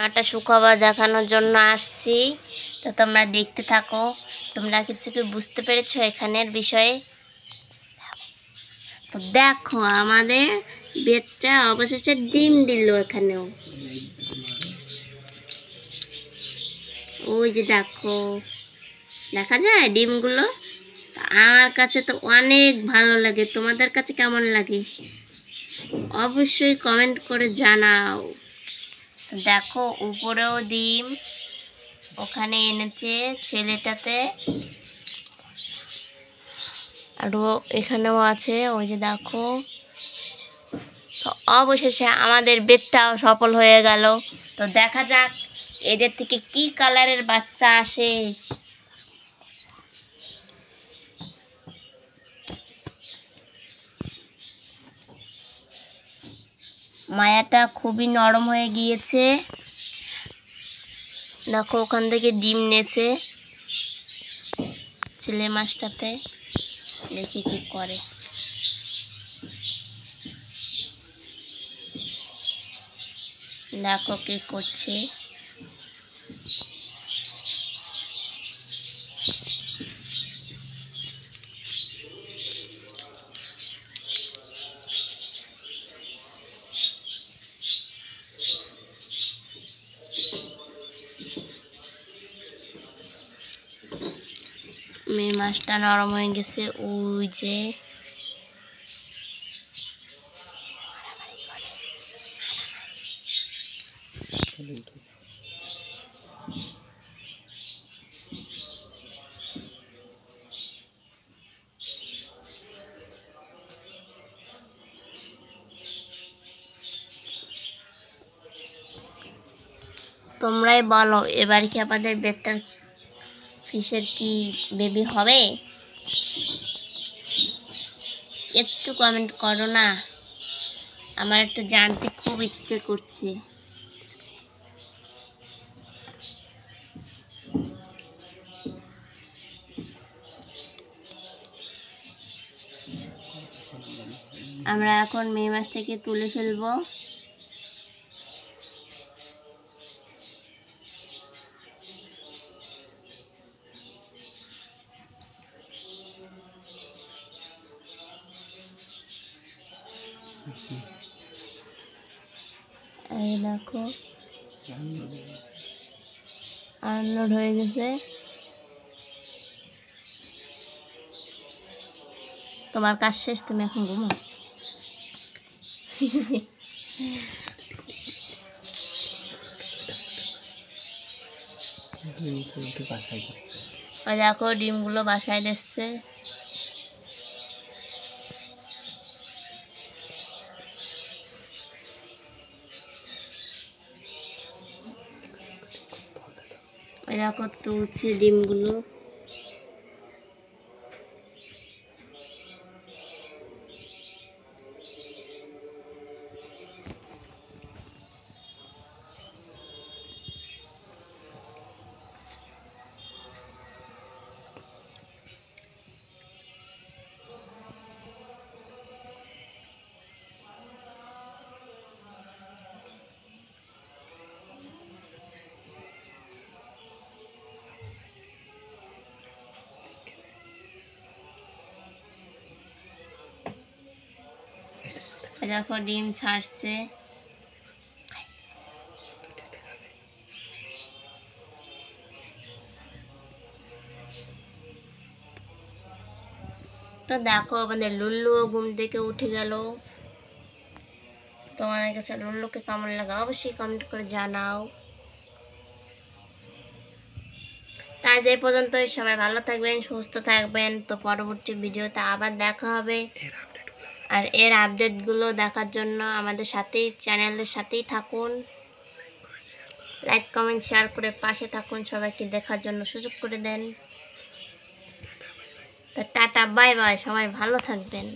একটা সুখবর দেখানোর জন্য আসছি, তো তোমরা দেখতে থাকো। তোমরা কিছু কি বুঝতে পেরেছো এখানের বিষয়ে? তো দেখো, আমাদের বেডটা অবশেষে ডিম দিল। এখানেও ওই যে দেখো, দেখা যায় ডিমগুলো। আমার কাছে তো অনেক ভালো লাগে। তোমাদের কাছে কেমন লাগে অবশ্যই কমেন্ট করে জানাও। দেখো, উপরেও ডিম ওখানে এনেছে ছেলেটাতে, আরও এখানেও আছে। ওই যে দেখো, তো অবশেষে আমাদের বেডটাও সফল হয়ে গেল। তো দেখা যাক এদের থেকে কি কালারের বাচ্চা আসে। মায়াটা খুবই নরম হয়ে গিয়েছে। দেখো, ওখান থেকে ডিম নেছে ছেলে মাছটাতে। দেখি কি করে। দেখো কি করছে। মেয়ে মাছটা নরম হয়ে গেছে। ওই যে তোমরাই বলো, এবার কি আমাদের বেডটার ফিশের কি বেবি হবে? একটু কমেন্ট করো না, আমার একটু জানতে খুব ইচ্ছে করছে। আমরা এখন মেয়ে মাছটাকে তুলে ফেলবো। এই দেখো, আনলোড হয়ে গেছে। তোমার কাজ শেষ, তুমি এখন ঘুমো। ওই দেখো, ডিমগুলো বাসায় দিচ্ছে। ওই দেখো, তুলছে ডিমগুলো। দেখো, ডিম ছাড়ছে। তো দেখো, আমাদের লুল্লুও ঘুম থেকে উঠে গেল। তোমাদের কাছে লুল্লুকে কেমন লাগে অবশ্যই কমেন্ট করে জানাও। তাই যে পর্যন্তই, সবাই ভালো থাকবেন, সুস্থ থাকবেন। তো পরবর্তী ভিডিওতে আবার দেখা হবে। আর এর আপডেটগুলো দেখার জন্য আমাদের সাথেই, চ্যানেলের সাথেই থাকুন। লাইক কমেন্ট শেয়ার করে পাশে থাকুন, সবাইকে দেখার জন্য সুযোগ করে দেন। তো টাটা, বাই বাই, সবাই ভালো থাকবেন।